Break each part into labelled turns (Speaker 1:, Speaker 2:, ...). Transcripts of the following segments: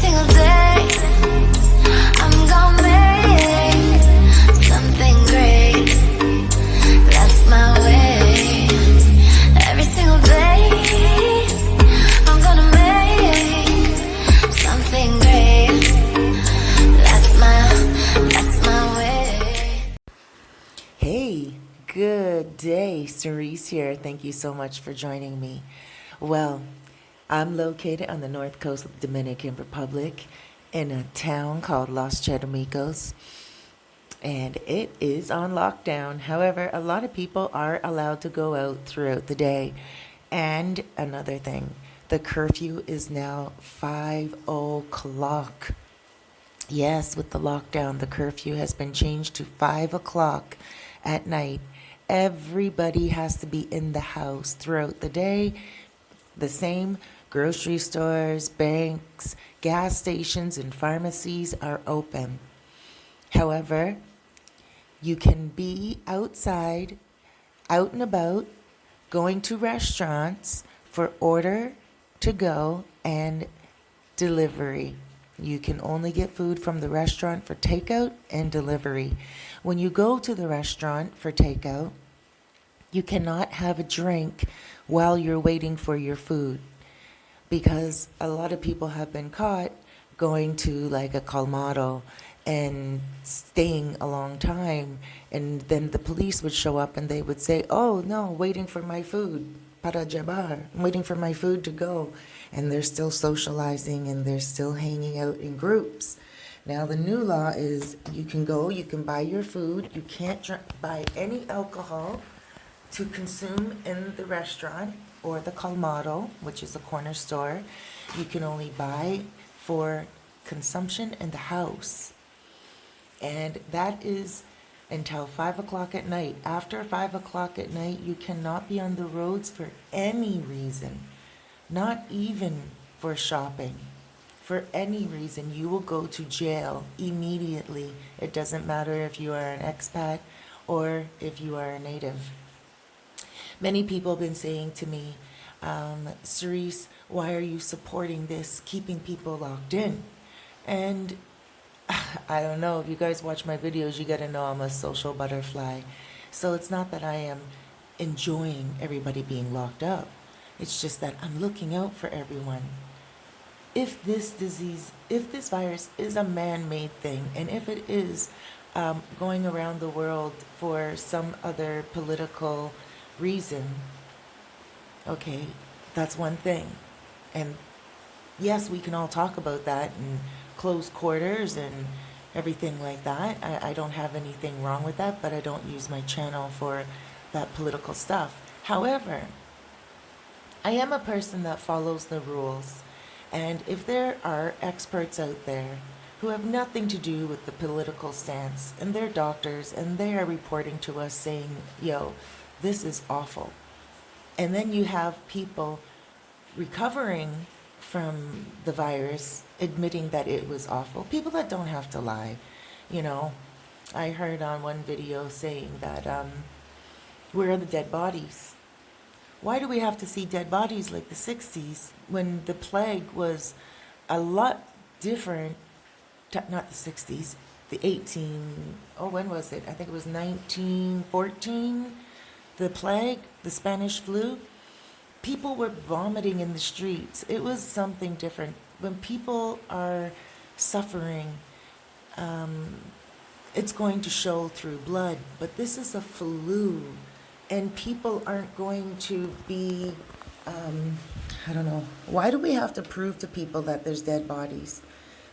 Speaker 1: single day, I'm gonna make something great. That's my way. Every single day, I'm gonna make something great. That's my way.
Speaker 2: Hey, good day. Cerise here. Thank you so much for joining me. Well, I'm located on the north coast of the Dominican Republic in a town called Los Chatomicos, and it is on lockdown. However, a lot of people are allowed to go out throughout the day. And another thing, the curfew is now 5 o'clock. Yes, with the lockdown, the curfew has been changed to 5 o'clock at night. Everybody has to be in the house throughout the day. The same grocery stores, banks, gas stations, and pharmacies are open. However, you can be outside, out and about, going to restaurants for order to go and delivery. You can only get food from the restaurant for takeout and delivery. When you go to the restaurant for takeout, you cannot have a drink while you're waiting for your food, because a lot of people have been caught going to like a colmado and staying a long time, and then the police would show up and they would say, oh no, waiting for my food, para llevar, I'm waiting for my food to go, and they're still socializing and they're still hanging out in groups. Now the new law is you can go, you can buy your food, you can't buy any alcohol to consume in the restaurant or the colmado, which is a corner store. You can only buy for consumption in the house. And that is until 5 o'clock at night. After 5 o'clock at night, you cannot be on the roads for any reason, not even for shopping. For any reason, you will go to jail immediately. It doesn't matter if you are an expat or if you are a native. Many people have been saying to me, Cerise, why are you supporting this, keeping people locked in? And I don't know, if you guys watch my videos, you gotta know I'm a social butterfly. So it's not that I am enjoying everybody being locked up. It's just that I'm looking out for everyone. If this virus is a man-made thing, and if it is going around the world for some other political reason, okay, that's one thing. And yes, we can all talk about that and close quarters and everything like that. I don't have anything wrong with that, but I don't use my channel for that political stuff. However, I am a person that follows the rules. And if there are experts out there who have nothing to do with the political stance, and they're doctors, and they are reporting to us saying, yo, this is awful. And then you have people recovering from the virus admitting that it was awful. People that don't have to lie. You know, I heard on one video saying that, where are the dead bodies? Why do we have to see dead bodies like the 60s when the plague was a lot different? Not the 60s, the when was it? I think it was 1914. The plague, the Spanish flu, people were vomiting in the streets. It was something different. When people are suffering, it's going to show through blood. But this is a flu, and people aren't going to be, I don't know. Why do we have to prove to people that there's dead bodies?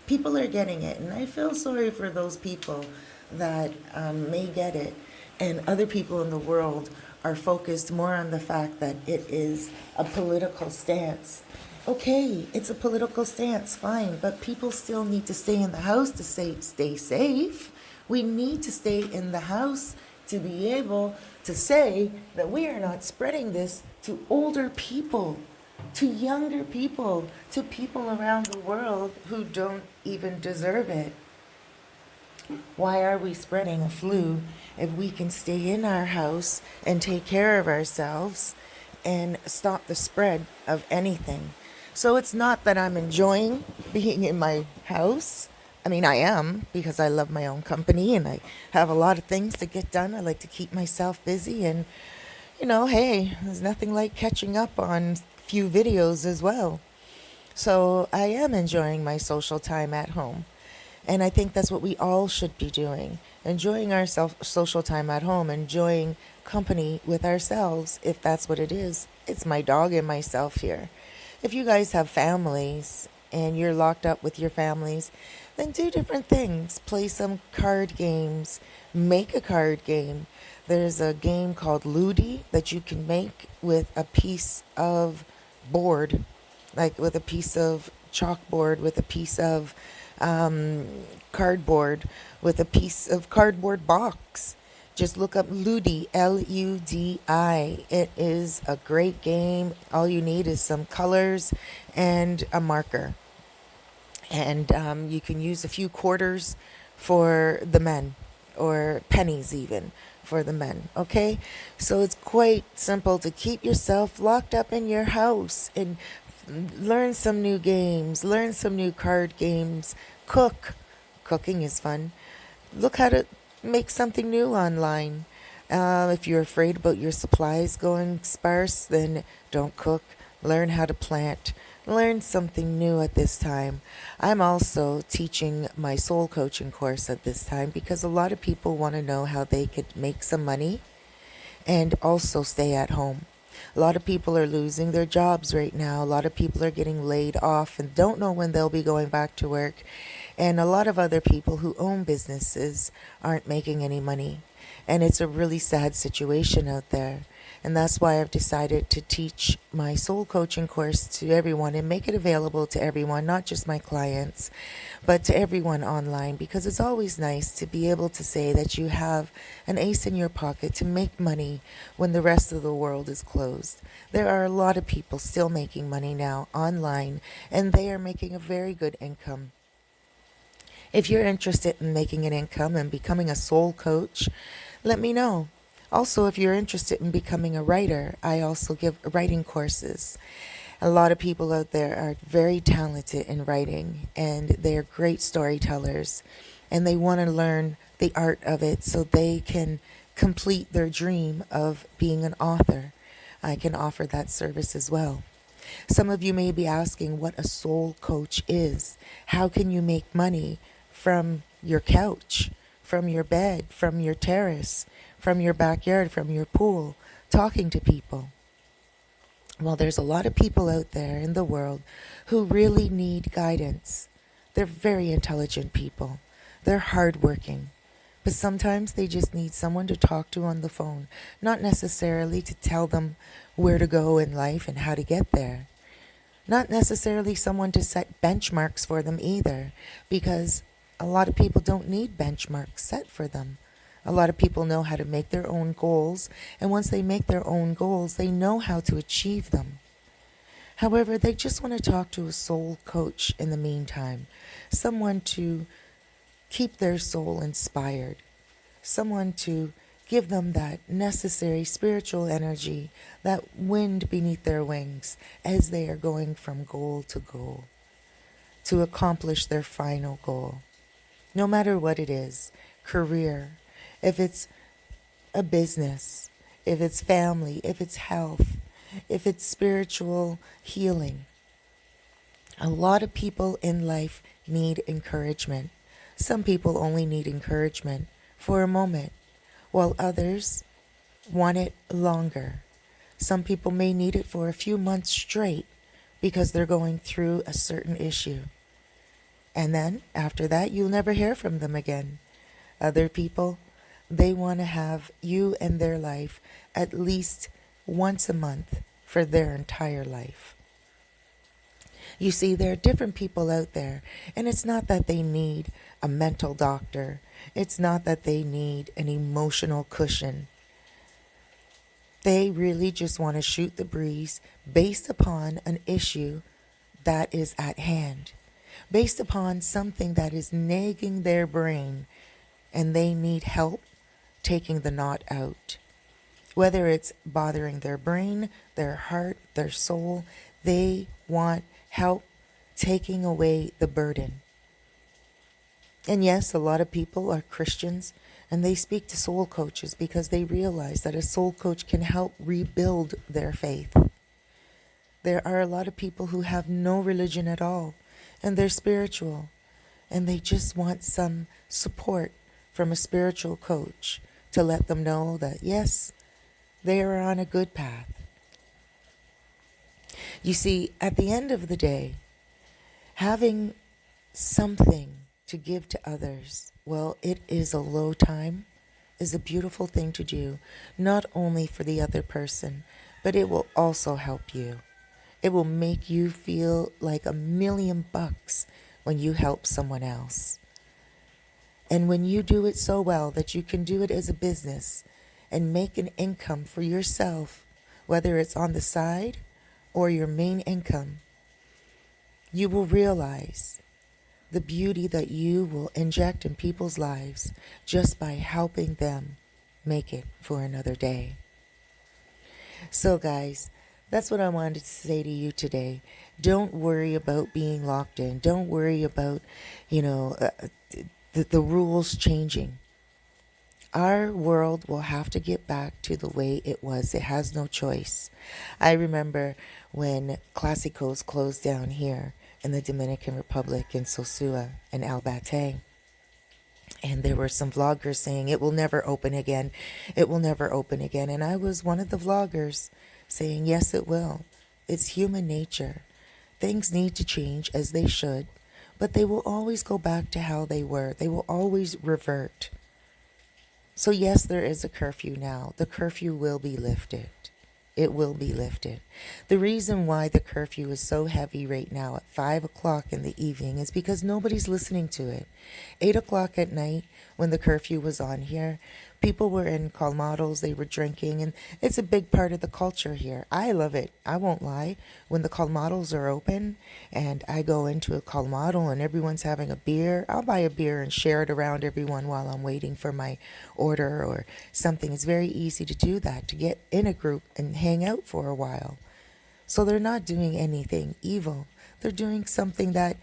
Speaker 2: People are getting it, and I feel sorry for those people that may get it. And other people in the world are focused more on the fact that it is a political stance. Okay, it's a political stance, fine, but people still need to stay in the house to stay safe. We need to stay in the house to be able to say that we are not spreading this to older people, to younger people, to people around the world who don't even deserve it. Why are we spreading a flu if we can stay in our house and take care of ourselves and stop the spread of anything? So it's not that I'm enjoying being in my house. I mean, I am because I love my own company and I have a lot of things to get done. I like to keep myself busy and, hey, there's nothing like catching up on a few videos as well. So I am enjoying my social time at home. And I think that's what we all should be doing. Enjoying our social time at home, enjoying company with ourselves, if that's what it is. It's my dog and myself here. If you guys have families and you're locked up with your families, then do different things. Play some card games, make a card game. There's a game called Ludi that you can make with a piece of board, like with a piece of chalkboard, with a piece of cardboard, with a piece of cardboard box. Just look up Ludi, Ludi. It is a great game. All you need is some colors and a marker. And you can use a few quarters for the men, or pennies even for the men. Okay? So it's quite simple to keep yourself locked up in your house and learn some new games, learn some new card games, cook. Cooking is fun. Look how to make something new online. If you're afraid about your supplies going sparse, then don't cook. Learn how to plant. Learn something new at this time. I'm also teaching my soul coaching course at this time because a lot of people want to know how they could make some money and also stay at home. A lot of people are losing their jobs right now. A lot of people are getting laid off and don't know when they'll be going back to work. And a lot of other people who own businesses aren't making any money. And it's a really sad situation out there. And that's why I've decided to teach my soul coaching course to everyone and make it available to everyone, not just my clients, but to everyone online, because it's always nice to be able to say that you have an ace in your pocket to make money when the rest of the world is closed. There are a lot of people still making money now online, and they are making a very good income. If you're interested in making an income and becoming a soul coach, let me know. Also, if you're interested in becoming a writer, I also give writing courses. A lot of people out there are very talented in writing and they're great storytellers and they want to learn the art of it so they can complete their dream of being an author. I can offer that service as well. Some of you may be asking what a soul coach is. How can you make money from your couch, from your bed, from your terrace, from your backyard, from your pool, talking to people? Well, there's a lot of people out there in the world who really need guidance. They're very intelligent people. They're hardworking. But sometimes they just need someone to talk to on the phone, not necessarily to tell them where to go in life and how to get there. Not necessarily someone to set benchmarks for them either, because a lot of people don't need benchmarks set for them. A lot of people know how to make their own goals, and once they make their own goals, they know how to achieve them. However, they just want to talk to a soul coach in the meantime, someone to keep their soul inspired, someone to give them that necessary spiritual energy, that wind beneath their wings as they are going from goal to goal to accomplish their final goal. No matter what it is, career, if it's a business, if it's family, if it's health, if it's spiritual healing. A lot of people in life need encouragement. Some people only need encouragement for a moment, while others want it longer. Some people may need it for a few months straight because they're going through a certain issue. And then after that, you'll never hear from them again. Other people, they want to have you in their life at least once a month for their entire life. You see, there are different people out there, and it's not that they need a mental doctor. It's not that they need an emotional cushion. They really just want to shoot the breeze based upon an issue that is at hand, based upon something that is nagging their brain, and they need help taking the knot out. Whether it's bothering their brain, their heart, their soul, they want help taking away the burden. And yes, a lot of people are Christians and they speak to soul coaches because they realize that a soul coach can help rebuild their faith. There are a lot of people who have no religion at all and they're spiritual and they just want some support from a spiritual coach to let them know that yes, they are on a good path. You see, at the end of the day, having something to give to others, well, it is a low time, is a beautiful thing to do, not only for the other person, but it will also help you. It will make you feel like $1,000,000 when you help someone else. And when you do it so well that you can do it as a business and make an income for yourself, whether it's on the side or your main income, you will realize the beauty that you will inject in people's lives just by helping them make it for another day. So guys, that's what I wanted to say to you today. Don't worry about being locked in. Don't worry about, the rules changing. Our world will have to get back to the way it was. It has no choice. I remember when Clásicos closed down here in the Dominican Republic, in Sosua and Cabarete. And there were some vloggers saying it will never open again. It will never open again. And I was one of the vloggers saying, yes, it will. It's human nature. Things need to change as they should, but they will always go back to how they were. They will always revert. So yes, there is a curfew now. The curfew will be lifted. It will be lifted. The reason why the curfew is so heavy right now at 5 o'clock in the evening is because nobody's listening to it. 8 o'clock at night, when the curfew was on here, people were in colmados, they were drinking, and it's a big part of the culture here. I love it. I won't lie. When the colmados are open and I go into a colmado and everyone's having a beer, I'll buy a beer and share it around everyone while I'm waiting for my order or something. It's very easy to do that, to get in a group and hang out for a while. So they're not doing anything evil. They're doing something that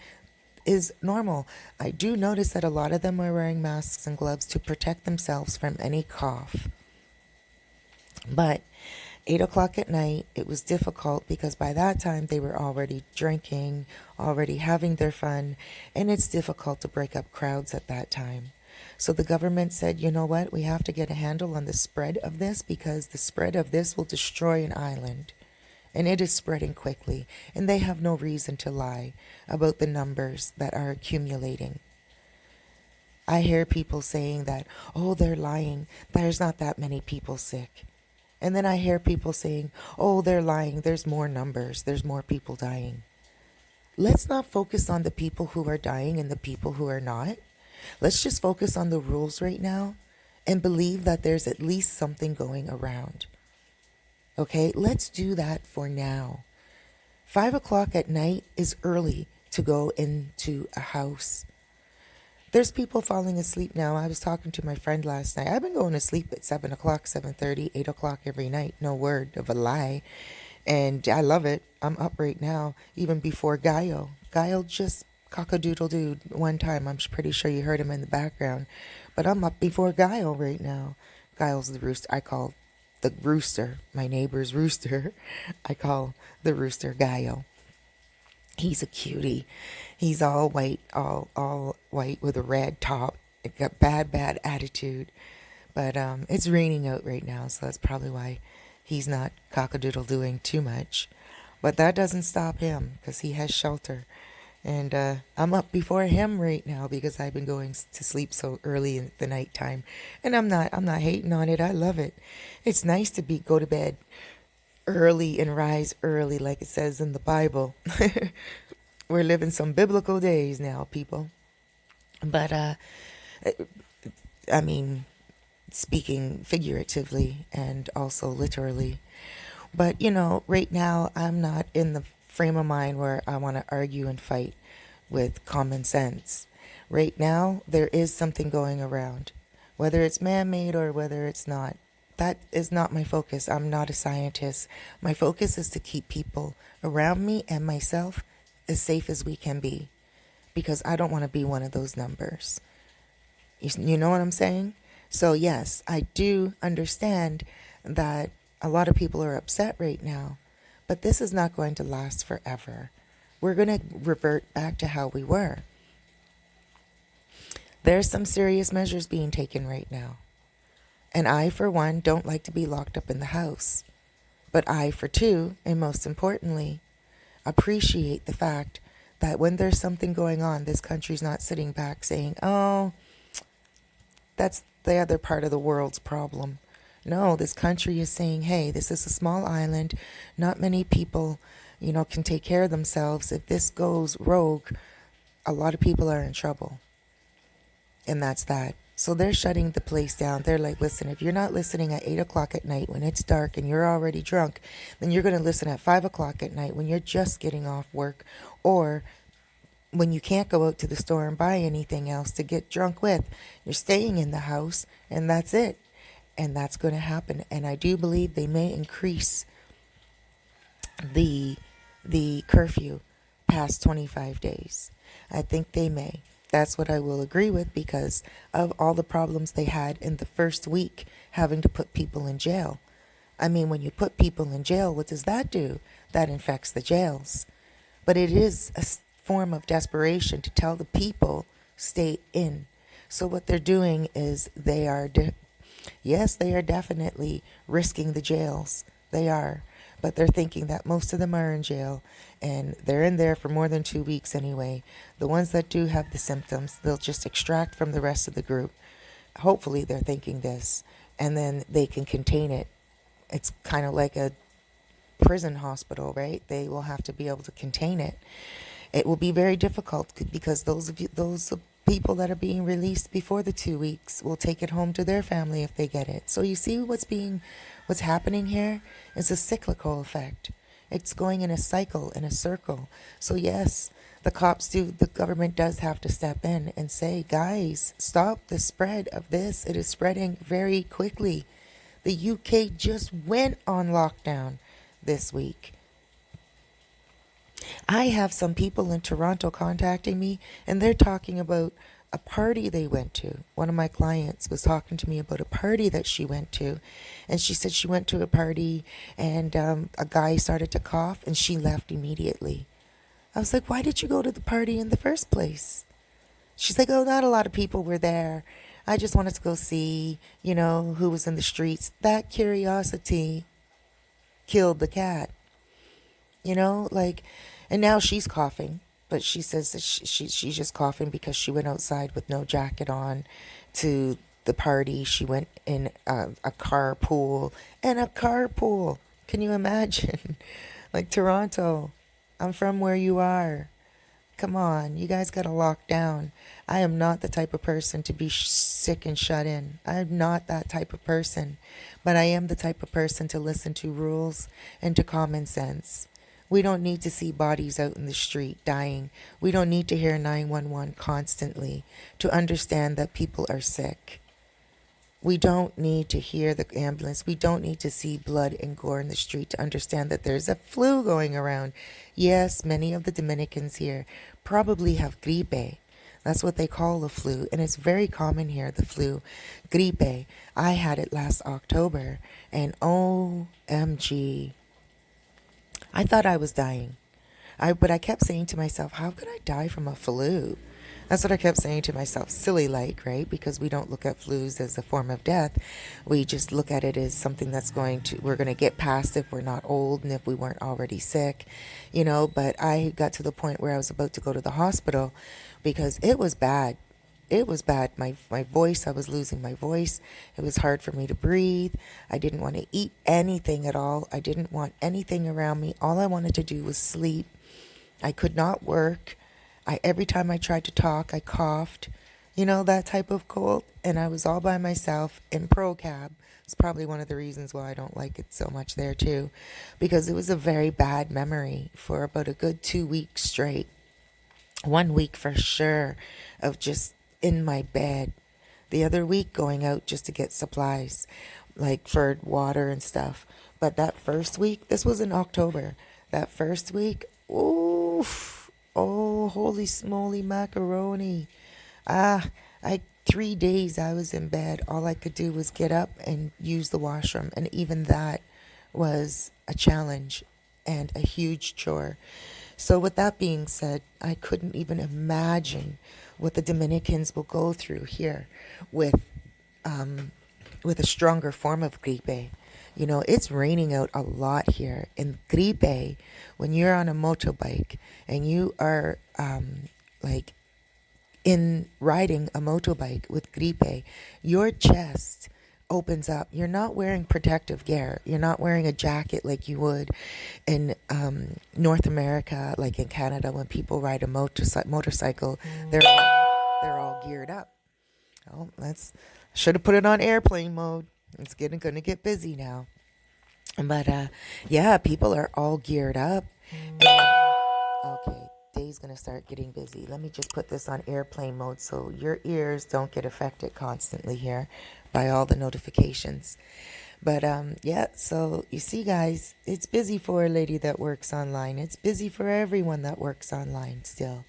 Speaker 2: is normal. I do notice that a lot of them are wearing masks and gloves to protect themselves from any cough. But 8 o'clock at night, it was difficult because by that time they were already drinking, already having their fun, and it's difficult to break up crowds at that time. So the government said, you know what, we have to get a handle on the spread of this because the spread of this will destroy an island. And it is spreading quickly, and they have no reason to lie about the numbers that are accumulating. I hear people saying that, oh, they're lying. There's not that many people sick. And then I hear people saying, oh, they're lying. There's more numbers. There's more people dying. Let's not focus on the people who are dying and the people who are not. Let's just focus on the rules right now and believe that there's at least something going around. Okay, let's do that for now. 5 o'clock at night is early to go into a house. There's people falling asleep now. I was talking to my friend last night. I've been going to sleep at 7 o'clock, 7:30, 8 o'clock every night. No word of a lie. And I love it. I'm up right now, even before Gallo. Gallo just cock-a-doodle-doo one time. I'm pretty sure you heard him in the background. But I'm up before Gallo right now. Gallo's the rooster. I call the rooster, my neighbor's rooster, I call the rooster Gallo. He's a cutie. He's all white, all white with a red top. It got bad attitude. But it's raining out right now, so that's probably why he's not cock-a-doodle-doing too much. But that doesn't stop him because he has shelter. And I'm up before him right now because I've been going to sleep so early in the nighttime. And I'm not hating on it. I love it. It's nice to go to bed early and rise early like it says in the Bible. We're living some biblical days now, people. But, I mean, speaking figuratively and also literally. But, right now I'm not in the frame of mind where I want to argue and fight with common sense. Right now, there is something going around, whether it's man-made or whether it's not. That is not my focus. I'm not a scientist. My focus is to keep people around me and myself as safe as we can be, because I don't want to be one of those numbers. You know what I'm saying? So yes, I do understand that a lot of people are upset right now, but this is not going to last forever. We're going to revert back to how we were. There's some serious measures being taken right now. And I, for one, don't like to be locked up in the house. But I, for two, and most importantly, appreciate the fact that when there's something going on, this country's not sitting back saying, oh, that's the other part of the world's problem. No, this country is saying, hey, this is a small island. Not many people, can take care of themselves. If this goes rogue, a lot of people are in trouble. And that's that. So they're shutting the place down. They're like, listen, if you're not listening at 8 o'clock at night when it's dark and you're already drunk, then you're going to listen at 5 o'clock at night when you're just getting off work, or when you can't go out to the store and buy anything else to get drunk with. You're staying in the house, and that's it. And that's going to happen. And I do believe they may increase the curfew past 25 days. I think they may. That's what I will agree with, because of all the problems they had in the first week having to put people in jail. I mean, when you put people in jail, what does that do? That infects the jails. But it is a form of desperation to tell the people, stay in. So what they're doing is they are definitely risking the jails. They are. But they're thinking that most of them are in jail, and they're in there for more than 2 weeks anyway. The ones that do have the symptoms, they'll just extract from the rest of the group. Hopefully they're thinking this, and then they can contain it. It's kind of like a prison hospital, right? They will have to be able to contain it. It will be very difficult because those people that are being released before the 2 weeks will take it home to their family if they get it. So you see what's happening here? It's a cyclical effect. It's going in a cycle, in a circle. So yes, the government does have to step in and say, guys, stop the spread of this. It is spreading very quickly. The UK just went on lockdown this week. I have some people in Toronto contacting me, and they're talking about a party they went to. One of my clients was talking to me about a party that she went to, and she said she went to a party and a guy started to cough, and she left immediately. I was like, why did you go to the party in the first place? She's like, oh, not a lot of people were there. I just wanted to go see, who was in the streets. That curiosity killed the cat. And now she's coughing, but she says that she's just coughing because she went outside with no jacket on to the party. She went in a carpool. Can you imagine? Like, Toronto, I'm from where you are. Come on, you guys got to lock down. I am not the type of person to be sick and shut in. I'm not that type of person, but I am the type of person to listen to rules and to common sense. We don't need to see bodies out in the street dying. We don't need to hear 911 constantly to understand that people are sick. We don't need to hear the ambulance. We don't need to see blood and gore in the street to understand that there's a flu going around. Yes, many of the Dominicans here probably have gripe. That's what they call the flu, and it's very common here, the flu. Gripe. I had it last October, and OMG, I thought I was dying. But I kept saying to myself, how could I die from a flu? That's what I kept saying to myself, silly like, right? Because we don't look at flus as a form of death. We just look at it as something we're going to get past if we're not old and if we weren't already sick, But I got to the point where I was about to go to the hospital because it was bad. It was bad. My voice, I was losing my voice. It was hard for me to breathe. I didn't want to eat anything at all. I didn't want anything around me. All I wanted to do was sleep. I could not work. Every time I tried to talk, I coughed. That type of cold. And I was all by myself in ProCab. It's probably one of the reasons why I don't like it so much there too. Because it was a very bad memory for about a good 2 weeks straight. 1 week for sure of just in my bed. The other week going out just to get supplies, like for water and stuff. But that first week, this was in October. That first week, oof, holy smoly macaroni. Ah, 3 days I was in bed. All I could do was get up and use the washroom. And even that was a challenge and a huge chore. So with that being said, I couldn't even imagine what the Dominicans will go through here with with a stronger form of gripe. You know, it's raining out a lot here. In gripe, when you're on a motorbike and you are like in riding a motorbike with gripe, your chest opens up. You're not wearing protective gear. You're not wearing a jacket like you would in North America, like in Canada, when people ride a motorcycle. They're all geared up. Oh, should have put it on airplane mode. It's gonna get busy now. But yeah, people are all geared up. Okay, day's gonna start getting busy. Let me just put this on airplane mode so your ears don't get affected constantly here by all the notifications. But yeah, so you see, guys, it's busy for a lady that works online. It's busy for everyone that works online still.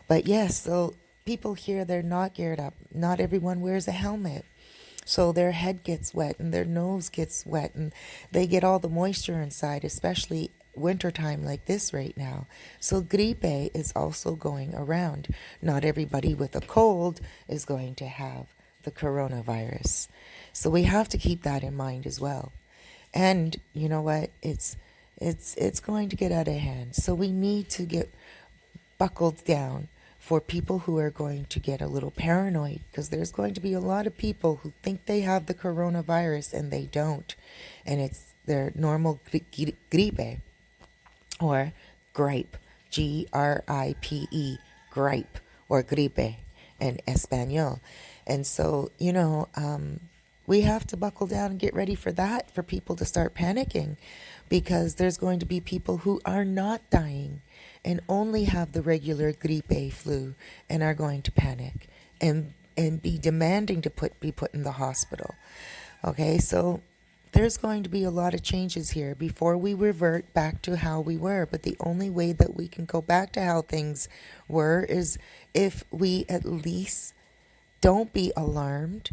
Speaker 2: But yes, so people here, they're not geared up. Not everyone wears a helmet. So their head gets wet and their nose gets wet and they get all the moisture inside, especially wintertime like this right now. So gripe is also going around. Not everybody with a cold is going to have the coronavirus. So we have to keep that in mind as well. And you know what? It's going to get out of hand. So we need to get buckled down for people who are going to get a little paranoid, because there's going to be a lot of people who think they have the coronavirus and they don't. And it's their normal gripe or gripe, Gripe, gripe or gripe in Espanol. And so, you know, we have to buckle down and get ready for that, for people to start panicking, because there's going to be people who are not dying and only have the regular gripe flu and are going to panic and be demanding to be put in the hospital. Okay, so there's going to be a lot of changes here before we revert back to how we were. But the only way that we can go back to how things were is if we at least don't be alarmed,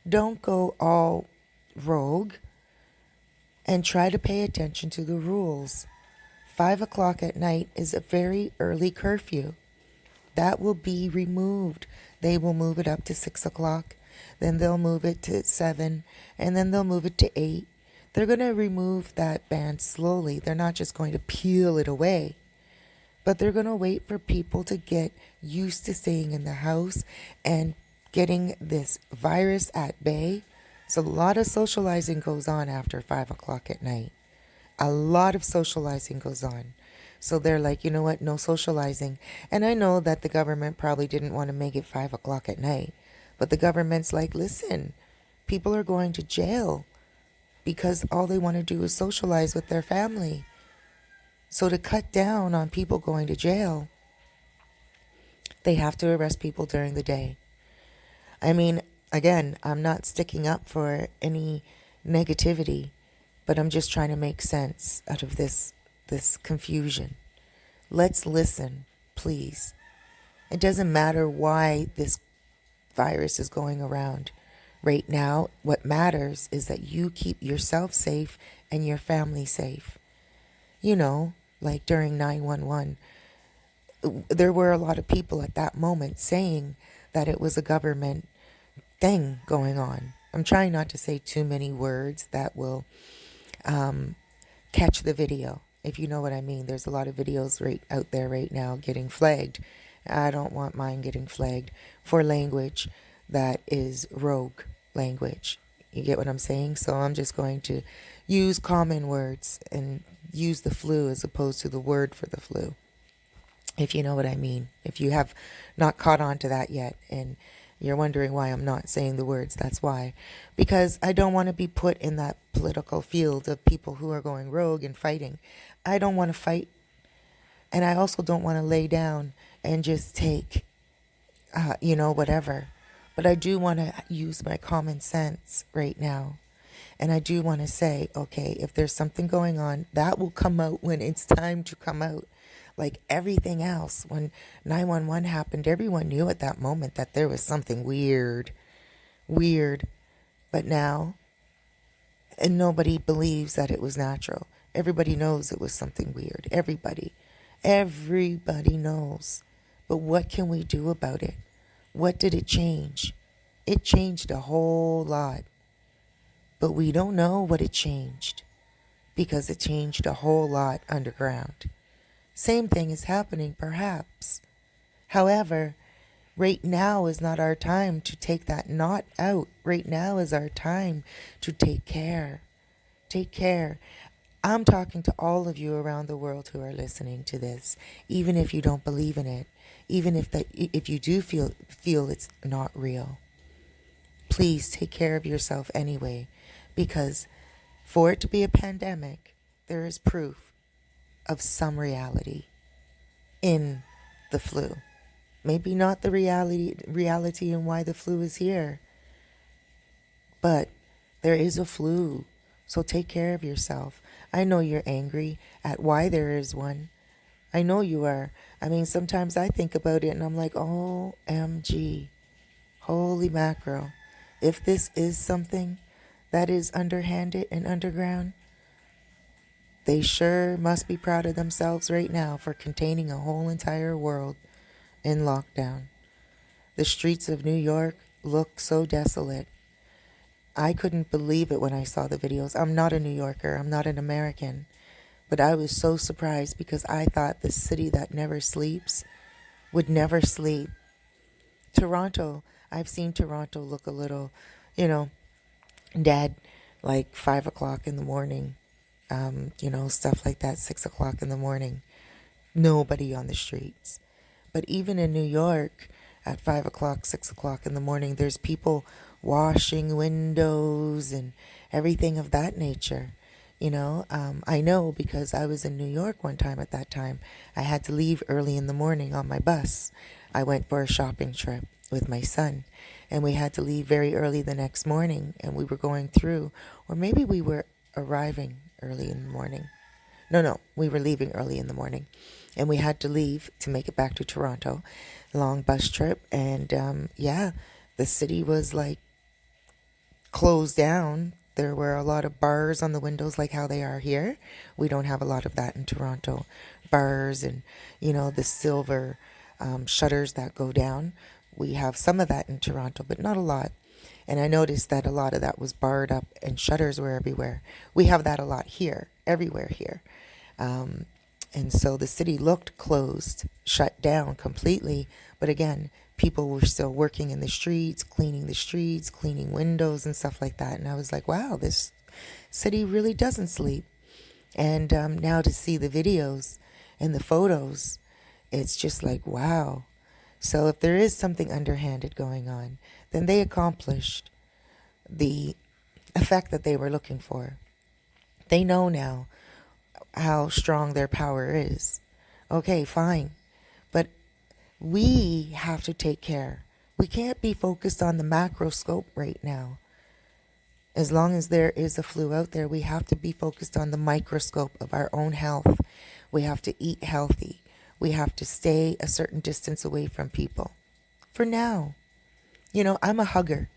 Speaker 2: don't go all rogue, and try to pay attention to the rules. 5 o'clock at night is a very early curfew. That will be removed. They will move it up to 6 o'clock. Then they'll move it to 7. And then they'll move it to 8. They're going to remove that ban slowly. They're not just going to peel it away. But they're going to wait for people to get used to staying in the house and getting this virus at bay. So a lot of socializing goes on after 5 o'clock at night. A lot of socializing goes on. So they're like, you know what, no socializing. And I know that the government probably didn't want to make it 5 o'clock at night. But the government's like, listen, people are going to jail because all they want to do is socialize with their family. So to cut down on people going to jail, they have to arrest people during the day. I mean, again, I'm not sticking up for any negativity, but I'm just trying to make sense out of this confusion. Let's listen, please. It doesn't matter why this virus is going around. Right now, what matters is that you keep yourself safe and your family safe. You know, like during 911, there were a lot of people at that moment saying that it was a government thing going on. I'm trying not to say too many words that will catch the video, if you know what I mean. There's a lot of videos right out there right now getting flagged. I don't want mine getting flagged for language that is rogue language. You get what I'm saying? So I'm just going to use common words and use the flu as opposed to the word for the flu, if you know what I mean. If you have not caught on to that yet and you're wondering why I'm not saying the words, that's why. Because I don't want to be put in that political field of people who are going rogue and fighting. I don't want to fight. And I also don't want to lay down and just take, whatever. But I do want to use my common sense right now And I do want to say, okay, if there's something going on, that will come out when it's time to come out. Like everything else, when 911 happened, everyone knew at that moment that there was something weird, weird. But now, and nobody believes that it was natural. Everybody knows it was something weird. Everybody knows. But what can we do about it? What did it change? It changed a whole lot. But we don't know what it changed because it changed a whole lot underground. Same thing is happening, perhaps. However, right now is not our time to take that knot out. Right now is our time to take care. Take care. I'm talking to all of you around the world who are listening to this, even if you don't believe in it, even if you do feel it's not real. Please take care of yourself anyway, because for it to be a pandemic, there is proof of some reality in the flu. Maybe not the reality and why the flu is here, but there is a flu. So take care of yourself. I know you're angry at why there is one. I know you are. I mean, sometimes I think about it and I'm like, OMG, holy mackerel. If this is something that is underhanded and underground, they sure must be proud of themselves right now for containing a whole entire world in lockdown. The streets of New York look so desolate. I couldn't believe it when I saw the videos. I'm not a New Yorker. I'm not an American. But I was so surprised because I thought the city that never sleeps would never sleep. Toronto, I've seen Toronto look a little, dead, like 5 o'clock in the morning. Stuff like that, 6 o'clock in the morning. Nobody on the streets. But even in New York, at 5 o'clock, 6 o'clock in the morning, there's people washing windows and everything of that nature. I know because I was in New York one time at that time. I had to leave early in the morning on my bus. I went for a shopping trip with my son, and we had to leave very early the next morning, and we were going through, or maybe we were arriving early in the morning. No, we were leaving early in the morning, and we had to leave to make it back to Toronto. Long bus trip, and the city was like closed down. There were a lot of bars on the windows like how they are here. We don't have a lot of that in Toronto. Bars and, the silver shutters that go down. We have some of that in Toronto, but not a lot. And I noticed that a lot of that was barred up and shutters were everywhere. We have that a lot here, everywhere here. And so the city looked closed, shut down completely. But again, people were still working in the streets, cleaning windows and stuff like that. And I was like, wow, this city really doesn't sleep. And now to see the videos and the photos, it's just like, wow. So if there is something underhanded going on, then they accomplished the effect that they were looking for. They know now how strong their power is. Okay, fine. But we have to take care. We can't be focused on the macroscope right now. As long as there is a flu out there, we have to be focused on the microscope of our own health. We have to eat healthy. We have to stay a certain distance away from people. For now. I'm a hugger.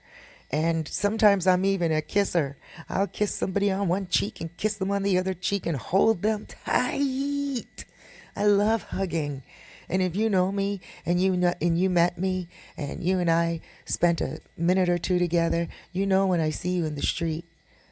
Speaker 2: And sometimes I'm even a kisser. I'll kiss somebody on one cheek and kiss them on the other cheek and hold them tight. I love hugging. And if you know me and you met me and you and I spent a minute or two together, when I see you in the street,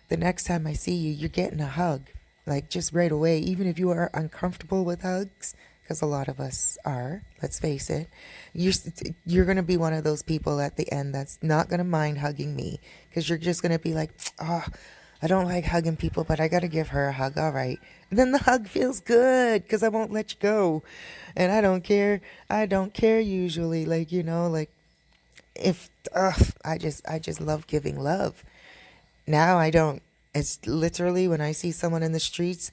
Speaker 2: the next time I see you, you're getting a hug. Like just right away, even if you are uncomfortable with hugs, because a lot of us are, let's face it, you're going to be one of those people at the end that's not going to mind hugging me, because you're just going to be like, I don't like hugging people, but I got to give her a hug. All right. And then the hug feels good because I won't let you go. And I don't care. I don't care usually. If I just love giving love. Now I don't. It's literally when I see someone in the streets,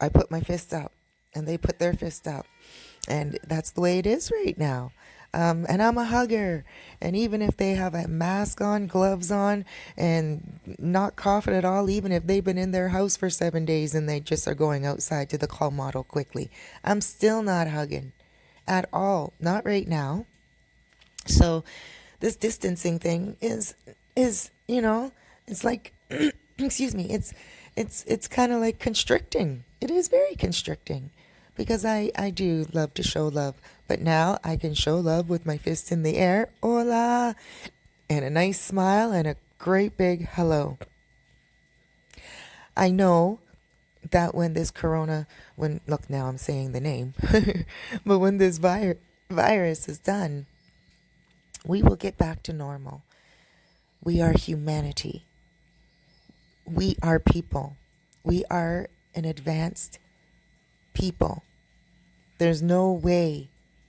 Speaker 2: I put my fist up and they put their fist up. And that's the way it is right now. And I'm a hugger. And even if they have a mask on, gloves on, and not coughing at all, even if they've been in their house for 7 days and they just are going outside to the colmado quickly, I'm still not hugging at all. Not right now. So this distancing thing is it's like excuse me, it's kind of like constricting. It is very constricting because I do love to show love, but now I can show love with my fist in the air, hola, and a nice smile and a great big hello. I know that when this corona, when, look, now I'm saying the name, but when this virus is done, we will get back to normal. We are humanity. We are people. We are an advanced people. There's no way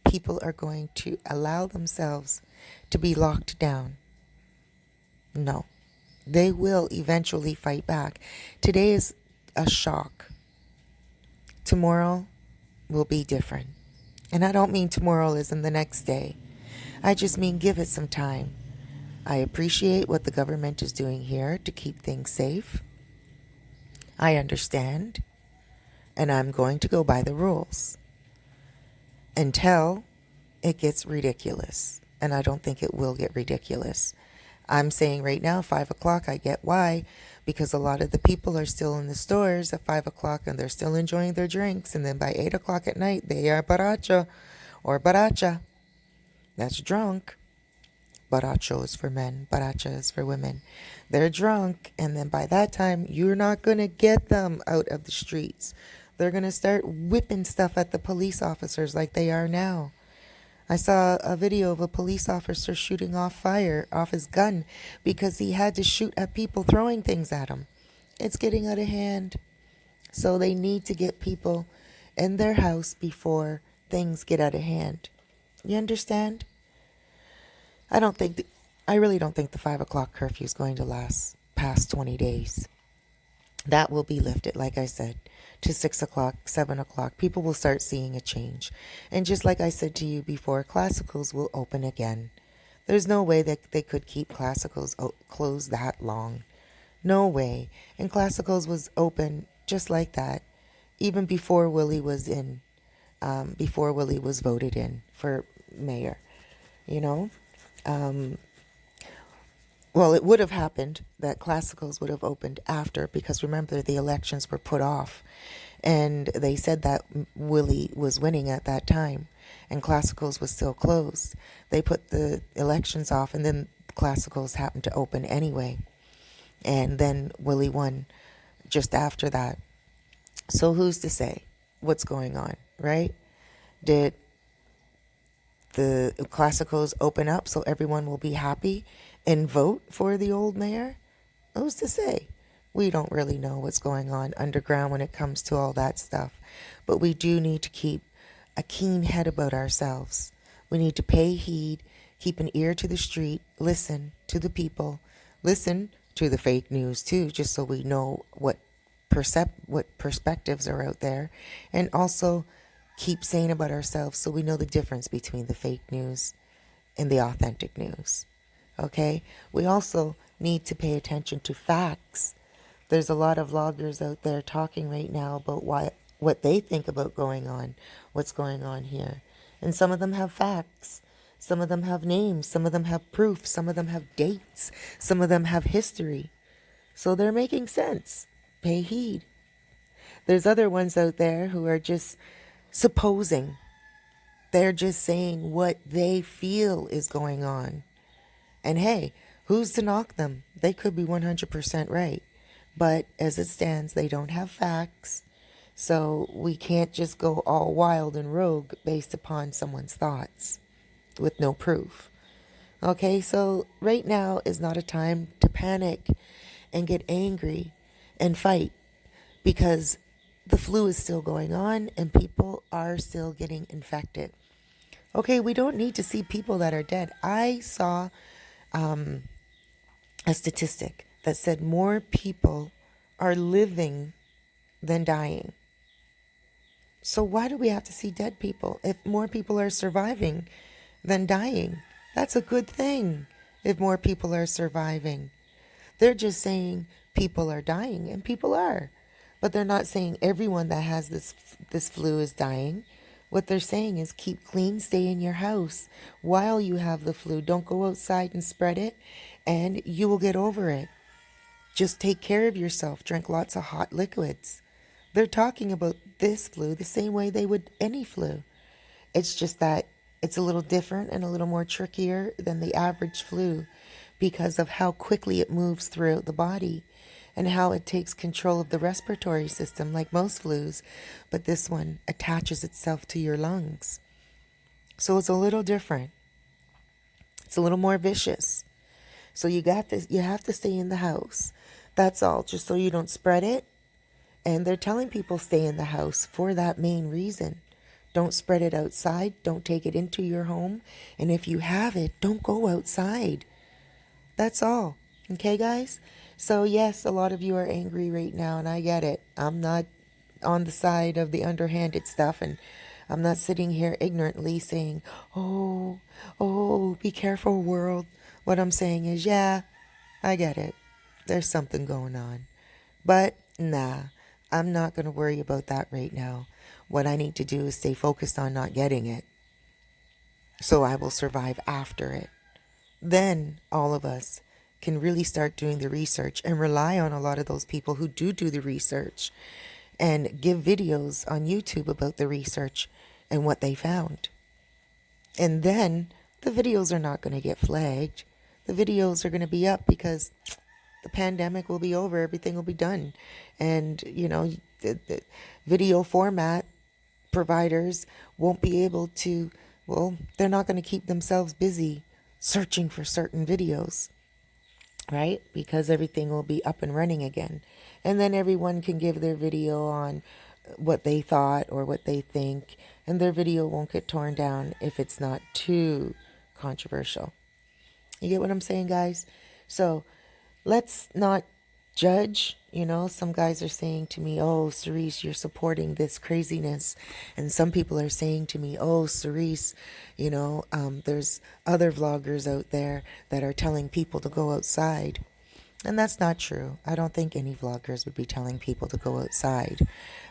Speaker 2: people are going to allow themselves to be locked down. No. They will eventually fight back. Today is a shock. Tomorrow will be different. And I don't mean tomorrow is in the next day. I just mean give it some time. I appreciate what the government is doing here to keep things safe. I understand. And I'm going to go by the rules until it gets ridiculous. And I don't think it will get ridiculous. I'm saying right now, 5 o'clock, I get why. Because a lot of the people are still in the stores at 5 o'clock and they're still enjoying their drinks. And then by 8 o'clock at night, they are baracha or baracha. That's drunk. Baracho is for men. Baracha is for women. They're drunk. And then by that time, you're not going to get them out of the streets. They're going to start whipping stuff at the police officers like they are now. I saw a video of a police officer shooting off his gun because he had to shoot at people throwing things at him. It's getting out of hand. So they need to get people in their house before things get out of hand. You understand? I really don't think the 5 o'clock curfew is going to last past 20 days. That will be lifted, like I said, to 6 o'clock, 7 o'clock. People will start seeing a change. And just like I said to you before, classicals will open again. There's no way that they could keep classicals closed that long. No way. And classicals was open just like that, even before Willie was voted in for mayor, you know. Well, it would have happened that classicals would have opened after, because remember the elections were put off and they said that Willie was winning at that time and classicals was still closed. They put the elections off and then classicals happened to open anyway. And then Willie won just after that. So who's to say what's going on, right? Did the classicals open up so everyone will be happy and vote for the old mayor? Who's to say? We don't really know what's going on underground when it comes to all that stuff. But we do need to keep a keen head about ourselves. We need to pay heed, keep an ear to the street, listen to the people, listen to the fake news too, just so we know what perspectives are out there, and also keep saying about ourselves so we know the difference between the fake news and the authentic news. Okay? We also need to pay attention to facts. There's a lot of vloggers out there talking right now about what they think about what's going on here. And some of them have facts. Some of them have names. Some of them have proof. Some of them have dates. Some of them have history. So they're making sense. Pay heed. There's other ones out there who are just supposing. They're just saying what they feel is going on. And hey, who's to knock them? They could be 100% right. But as it stands, they don't have facts. So we can't just go all wild and rogue based upon someone's thoughts with no proof. Okay, so right now is not a time to panic and get angry and fight, because the flu is still going on and people are still getting infected. Okay, we don't need to see people that are dead. I saw a statistic that said more people are living than dying. So why do we have to see dead people? If more people are surviving, than dying. That's a good thing if more people are surviving. They're just saying people are dying, and people are. But they're not saying everyone that has this flu is dying. What they're saying is keep clean, stay in your house while you have the flu. Don't go outside and spread it, and you will get over it. Just take care of yourself. Drink lots of hot liquids. They're talking about this flu the same way they would any flu. It's just that it's a little different and a little more trickier than the average flu because of how quickly it moves throughout the body and how it takes control of the respiratory system like most flus, but this one attaches itself to your lungs. So it's a little different. It's a little more vicious. So you have to stay in the house. That's all, just so you don't spread it. And they're telling people stay in the house for that main reason. Don't spread it outside. Don't take it into your home. And if you have it, don't go outside. That's all. Okay, guys? So yes, a lot of you are angry right now, and I get it. I'm not on the side of the underhanded stuff, and I'm not sitting here ignorantly saying, oh, be careful, world. What I'm saying is, yeah, I get it. There's something going on. But nah, I'm not going to worry about that right now. What I need to do is stay focused on not getting it, so I will survive after it. Then all of us can really start doing the research and rely on a lot of those people who do the research and give videos on YouTube about the research and what they found. And then the videos are not going to get flagged. The videos are going to be up because the pandemic will be over. Everything will be done. And, the video format providers won't be able to, they're not going to keep themselves busy searching for certain videos, right? Because everything will be up and running again. And then everyone can give their video on what they thought or what they think, and their video won't get torn down if it's not too controversial. You get what I'm saying, guys? So let's not judge. Some guys are saying to me, oh, Cerise, you're supporting this craziness. And some people are saying to me, oh, Cerise, there's other vloggers out there that are telling people to go outside. And that's not true. I don't think any vloggers would be telling people to go outside.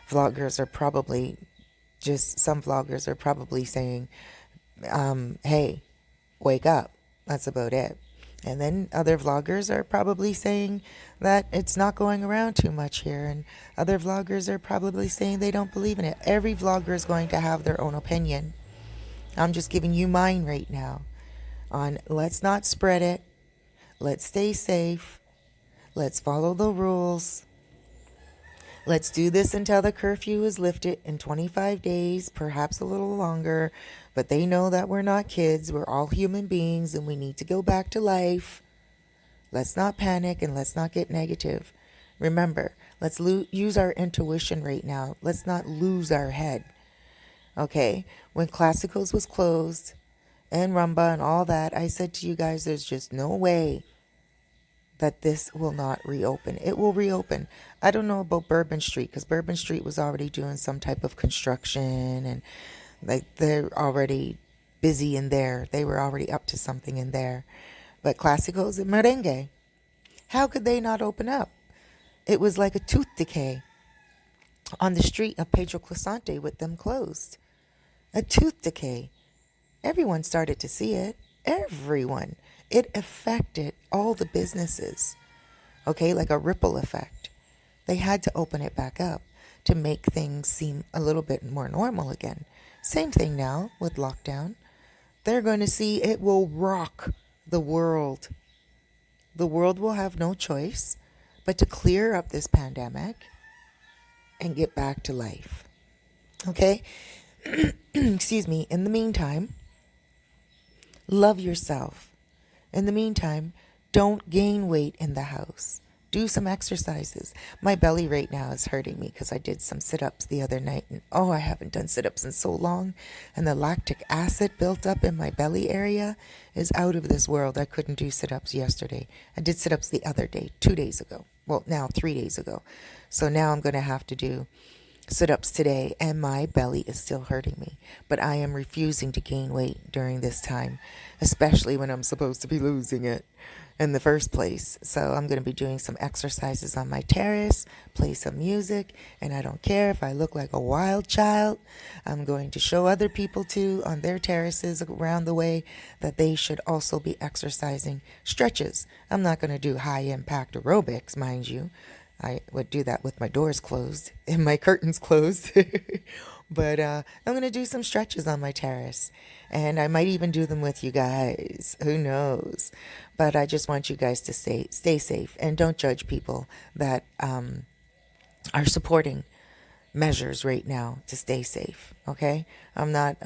Speaker 2: Some vloggers are probably saying, hey, wake up. That's about it. And then other vloggers are probably saying that it's not going around too much here. And other vloggers are probably saying they don't believe in it. Every vlogger is going to have their own opinion. I'm just giving you mine right now on let's not spread it. Let's stay safe. Let's follow the rules. Let's do this until the curfew is lifted in 25 days, perhaps a little longer. But they know that we're not kids. We're all human beings and we need to go back to life. Let's not panic and let's not get negative. Remember, let's use our intuition right now. Let's not lose our head. Okay? When Classicals was closed and Rumba and all that, I said to you guys, there's just no way that this will not reopen. It will reopen. I don't know about Bourbon Street because Bourbon Street was already doing some type of construction and they're already busy in there. They were already up to something in there. But Clásicos and Merengue, how could they not open up? It was like a tooth decay on the street of Pedro Clisante with them closed. A tooth decay. Everyone started to see it. Everyone. It affected all the businesses. Okay, like a ripple effect. They had to open it back up to make things seem a little bit more normal again. Same thing now with lockdown. They're going to see it will rock the world. The world will have no choice but to clear up this pandemic and get back to life. Okay? Excuse me. In the meantime, love yourself. In the meantime, don't gain weight in the house. Do some exercises. My belly right now is hurting me because I did some sit-ups the other night. And I haven't done sit-ups in so long. And the lactic acid built up in my belly area is out of this world. I couldn't do sit-ups yesterday. I did sit-ups the other day, 2 days ago. Well, now 3 days ago. So now I'm going to have to do sit-ups today and my belly is still hurting me. But I am refusing to gain weight during this time, especially when I'm supposed to be losing it in the first place. So I'm going to be doing some exercises on my terrace, play some music, and I don't care if I look like a wild child. I'm going to show other people too on their terraces around the way that they should also be exercising stretches. I'm not going to do high impact aerobics, mind you. I would do that with my doors closed and my curtains closed. But I'm going to do some stretches on my terrace. And I might even do them with you guys. Who knows? But I just want you guys to stay safe. And don't judge people that are supporting measures right now to stay safe. Okay? I'm not,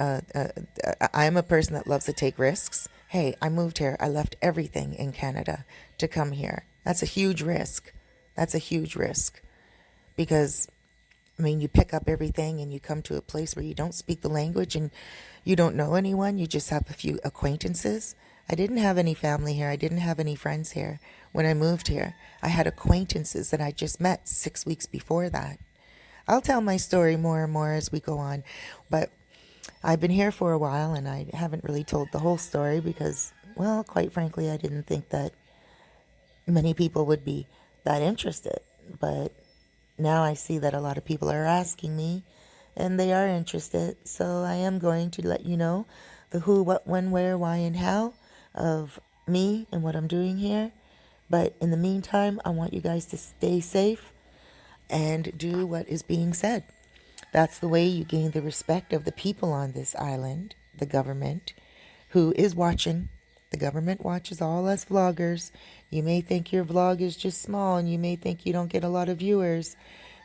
Speaker 2: I'm a person that loves to take risks. Hey, I moved here. I left everything in Canada to come here. That's a huge risk. That's a huge risk because, I mean, you pick up everything and you come to a place where you don't speak the language and you don't know anyone. You just have a few acquaintances. I didn't have any family here. I didn't have any friends here when I moved here. I had acquaintances that I just met 6 weeks before that. I'll tell my story more and more as we go on, but I've been here for a while and I haven't really told the whole story because, well, quite frankly, I didn't think that many people would be that interested. But now I see that a lot of people are asking me and they are interested. So I am going to let you know the who, what, when, where, why, and how of me and what I'm doing here. But in the meantime, I want you guys to stay safe and do what is being said. That's the way you gain the respect of the people on this island, the government, who is watching. The government watches all us vloggers. You may think your vlog is just small and you may think you don't get a lot of viewers.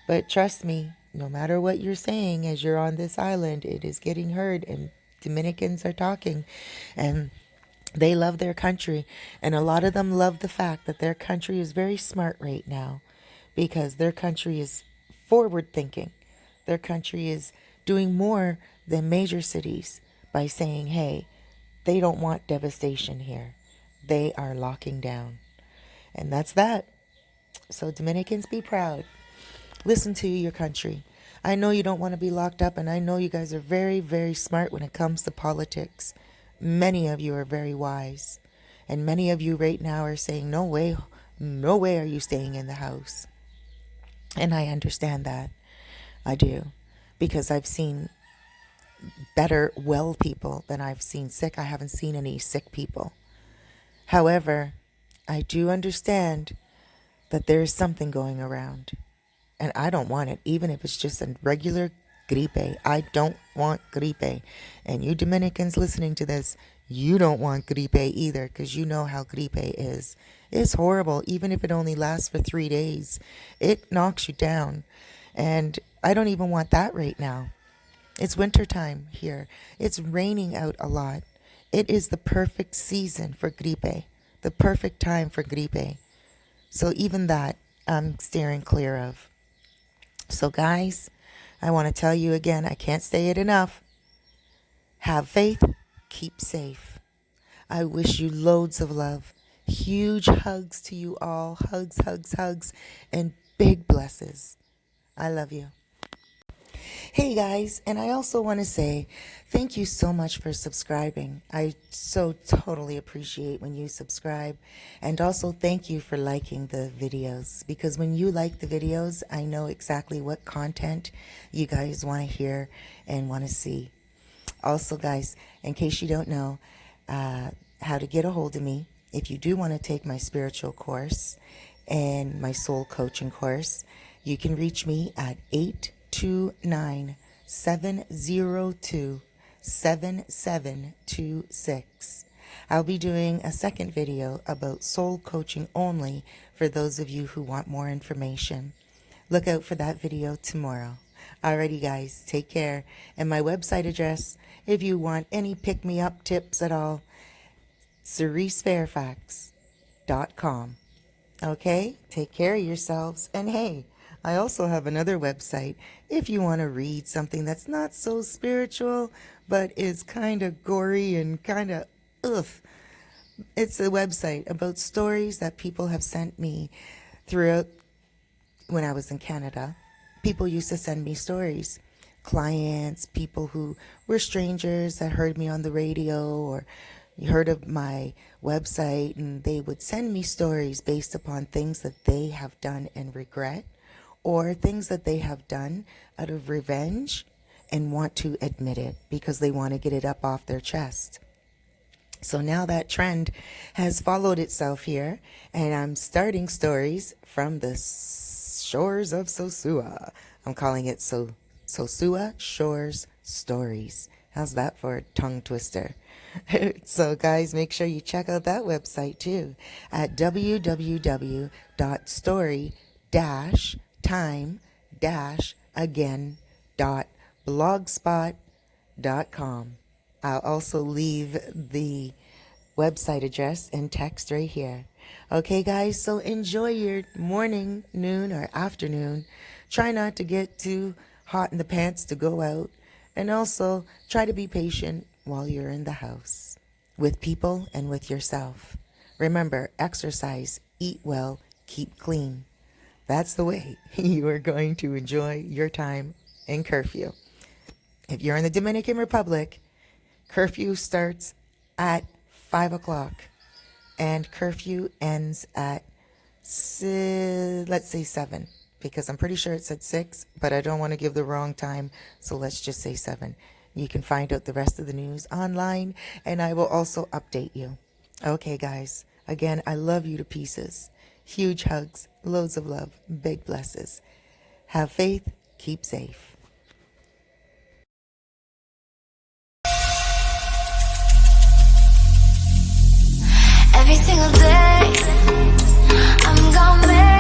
Speaker 2: But trust me, no matter what you're saying as you're on this island, it is getting heard and Dominicans are talking. And they love their country. And a lot of them love the fact that their country is very smart right now because their country is forward thinking. Their country is doing more than major cities by saying, hey, they don't want devastation here. They are locking down. And that's that. So Dominicans, be proud. Listen to your country. I know you don't want to be locked up, and I know you guys are very, very smart when it comes to politics. Many of you are very wise. And many of you right now are saying, no way are you staying in the house. And I understand that. I do. Because I've seen better well people than I've seen sick. I haven't seen any sick people. However, I do understand that there is something going around. And I don't want it, even if it's just a regular gripe. I don't want gripe. And you Dominicans listening to this, you don't want gripe either because you know how gripe is. It's horrible, even if it only lasts for 3 days. It knocks you down. And I don't even want that right now. It's wintertime here. It's raining out a lot. It is the perfect season for gripe, the perfect time for gripe. So even that, I'm steering clear of. So guys, I want to tell you again, I can't say it enough. Have faith, keep safe. I wish you loads of love. Huge hugs to you all. Hugs, hugs, hugs, and big blesses. I love you. Hey guys, and I also want to say thank you so much for subscribing. I so totally appreciate when you subscribe, and also thank you for liking the videos, because when you like the videos, I know exactly what content you guys want to hear and want to see. Also guys, in case you don't know how to get a hold of me, if you do want to take my spiritual course and my soul coaching course, you can reach me at 829-702-7726. I'll be doing a second video about soul coaching only for those of you who want more information. Look out for that video tomorrow. Alrighty guys, take care. And my website address, if you want any pick-me-up tips at all, CeriseFairfax.com. Okay, take care of yourselves. And hey, I also have another website if you want to read something that's not so spiritual, but is kind of gory and kind of ugh. It's a website about stories that people have sent me throughout when I was in Canada. people used to send me stories. Clients, people who were strangers that heard me on the radio or heard of my website, and they would send me stories based upon things that they have done and regret, or things that they have done out of revenge and want to admit it because they want to get it up off their chest. So now that trend has followed itself here, and I'm starting stories from the shores of Sosua. I'm calling it Sosua Shores Stories. How's that for a tongue twister? So guys, make sure you check out that website too at www.story-time-again.blogspot.com. I'll also leave the website address in text right here. Okay, guys, so enjoy your morning, noon, or afternoon. Try not to get too hot in the pants to go out. And also, try to be patient while you're in the house, with people and with yourself. Remember, exercise, eat well, keep clean. That's the way you are going to enjoy your time in curfew. If you're in the Dominican Republic, curfew starts at 5 o'clock and curfew ends at, let's say 7, because I'm pretty sure it said 6, but I don't want to give the wrong time, so let's just say 7. You can find out the rest of the news online, and I will also update you. Okay, guys, again, I love you to pieces. Huge hugs, loads of love, big blesses. Have faith, keep safe.
Speaker 1: Every single day, I'm gonna make